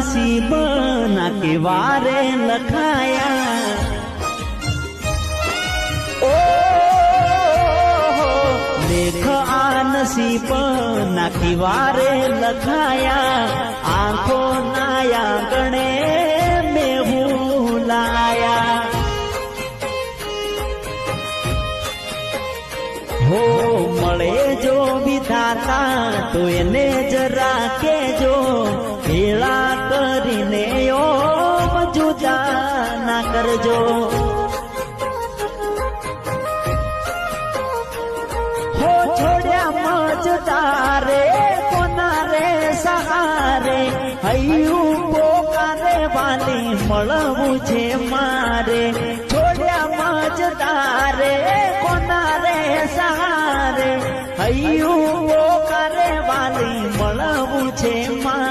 નસીબ ના કેવારે લખાયા ઓ લેખ આ નસીબ ના કેવારે લખાયા આંખો નાયા ગણે મેં ભૂલાયા હો મળે જો વિધાતા તો એને જરા કેજો ભેળા કરીને જુદા ના કરજો હો છોડ્યા મજદારે કોના રે સહારે હૈયું પોકારે વાલી મળવું છે મારે છોડ્યા મજદારે કોના રે સહારે હૈયું પોકારે વાલી મળવું છે મારે